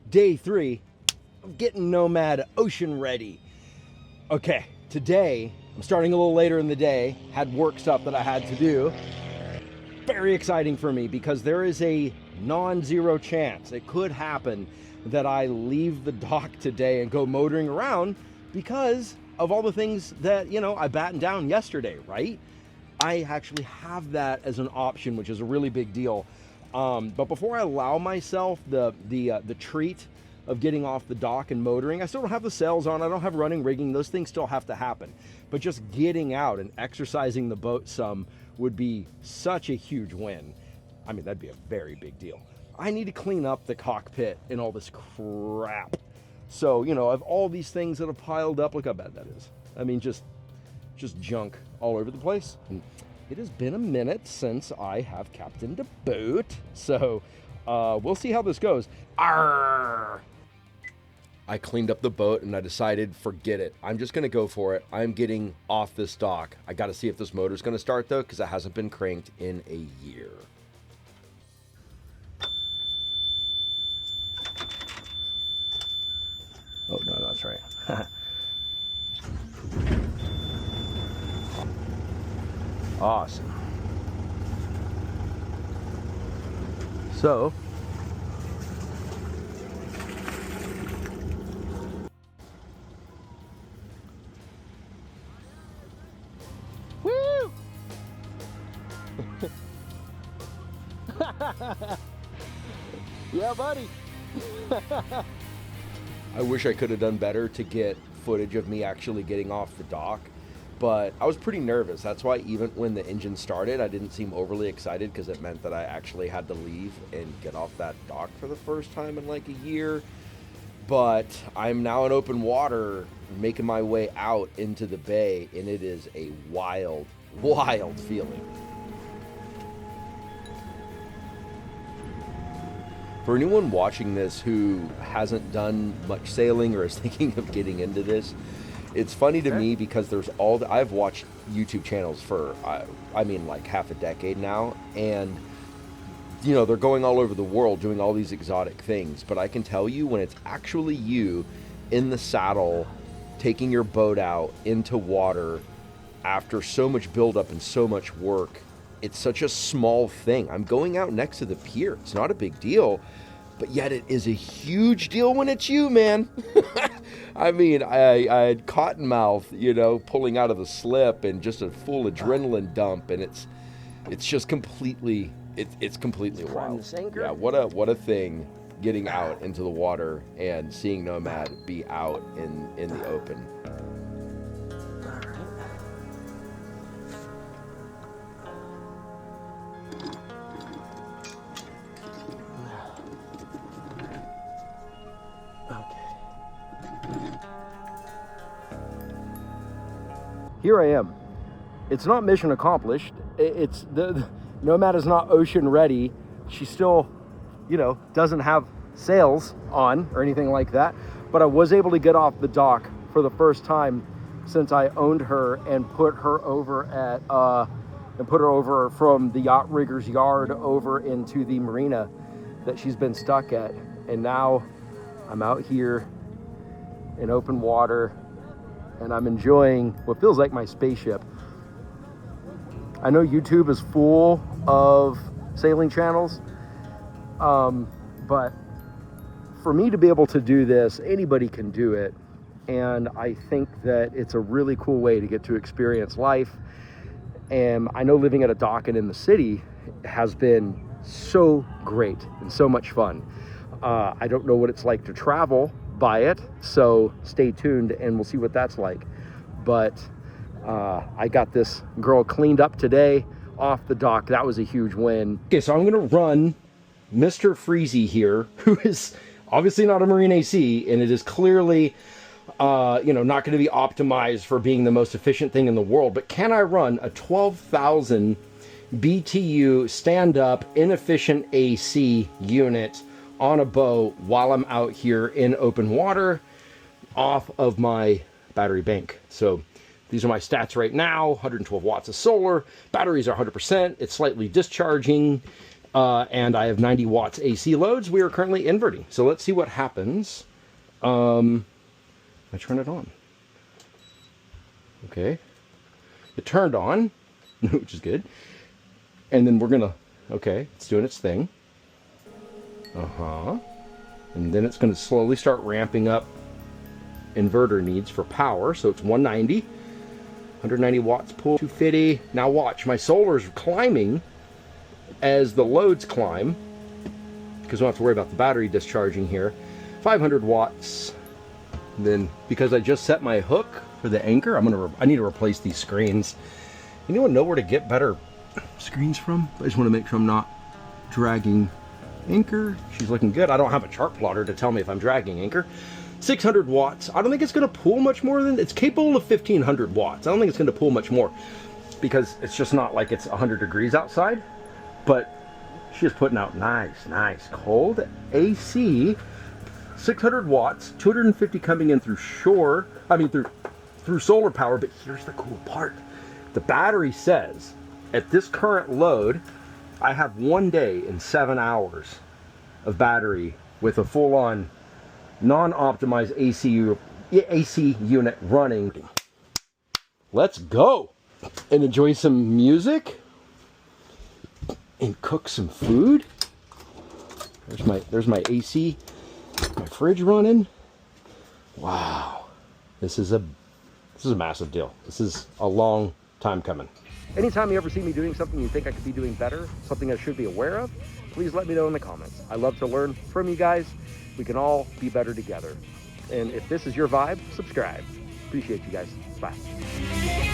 Day 3 of getting Nomad ocean ready. Okay, today I'm starting a little later in the day, had work stuff that I had to do. Very exciting for me because there is a non-zero chance it could happen that I leave the dock today and go motoring around because of all the things that, you know, I battened down yesterday, right? I actually have that as an option, which is a really big deal. But before I allow myself the treat of getting off the dock and motoring, I still don't have the sails on, I don't have running rigging, those things still have to happen. But just getting out and exercising the boat some would be such a huge win. I mean, that'd be a very big deal. I need to clean up the cockpit and all this crap. So, you know, of all these things that have piled up, look how bad that is. I mean, just junk all over the place. And it has been a minute since I have captained a boat, so we'll see how this goes. Arr! I cleaned up the boat and I decided, forget it. I'm just gonna go for it. I'm getting off this dock. I gotta see if this motor's gonna start though, because it hasn't been cranked in a year. Oh, no, that's right. Awesome. So, woo! Yeah, buddy. I wish I could have done better to get footage of me actually getting off the dock, but I was pretty nervous. That's why even when the engine started, I didn't seem overly excited because it meant that I actually had to leave and get off that dock for the first time in like a year. But I'm now in open water, making my way out into the bay, and it is a wild, wild feeling. For anyone watching this who hasn't done much sailing or is thinking of getting into this, it's funny to me because there's I've watched YouTube channels for, I mean, like half a decade now, and, you know, they're going all over the world doing all these exotic things, but I can tell you when it's actually you in the saddle, taking your boat out into water after so much buildup and so much work, it's such a small thing. I'm going out next to the pier. It's not a big deal, but yet it is a huge deal when it's you, man. I mean, I had cottonmouth, you know, pulling out of the slip and just a full adrenaline dump, and it's just completely, it's completely wild. Yeah, what a thing, getting out into the water and seeing Nomad be out in the open. Here I am. It's not mission accomplished. It's the Nomad is not ocean ready. She still, you know, doesn't have sails on or anything like that. But I was able to get off the dock for the first time since I owned her and put her over from the yacht rigger's yard over into the marina that she's been stuck at. And now I'm out here in open water, and I'm enjoying what feels like my spaceship. I know YouTube is full of sailing channels, but for me to be able to do this, anybody can do it. And I think that it's a really cool way to get to experience life. And I know living at a dock and in the city has been so great and so much fun. I don't know what it's like to travel by it, so stay tuned and we'll see what that's like. But I got this girl cleaned up today off the dock. That was a huge win. Okay, so I'm gonna run Mr. Freezy here, who is obviously not a marine AC, and it is clearly you know, not going to be optimized for being the most efficient thing in the world. But can I run a 12,000 BTU stand-up inefficient AC unit on a boat while I'm out here in open water off of my battery bank? So these are my stats right now. 112 watts of solar, batteries are 100%, it's slightly discharging, and I have 90 watts AC loads. We are currently inverting. So let's see what happens. I turn it on. Okay. It turned on, which is good. And then we're gonna, okay, it's doing its thing. And then it's gonna slowly start ramping up inverter needs for power. So it's 190, 190 watts pull, 250. Now watch, my solar's climbing as the loads climb, because we don't have to worry about the battery discharging here. 500 watts. And then because I just set my hook for the anchor, I need to replace these screens. Anyone know where to get better screens from? I just want to make sure I'm not dragging anchor. She's looking good. I don't have a chart plotter to tell me if I'm dragging anchor. 600 watts. I don't think it's going to pull much more than, it's capable of 1500 watts. I don't think it's going to pull much more because it's just not like it's 100 degrees outside. But she is putting out nice cold AC. 600 watts, 250 coming in through through solar power. But here's the cool part. The battery says at this current load, I have 1 day and 7 hours of battery with a full-on non-optimized AC unit running. Let's go and enjoy some music and cook some food. There's my AC, my fridge running. Wow, this is a massive deal. This is a long time coming. Anytime you ever see me doing something you think I could be doing better, something I should be aware of, please let me know in the comments. I love to learn from you guys. We can all be better together. And if this is your vibe, subscribe. Appreciate you guys. Bye.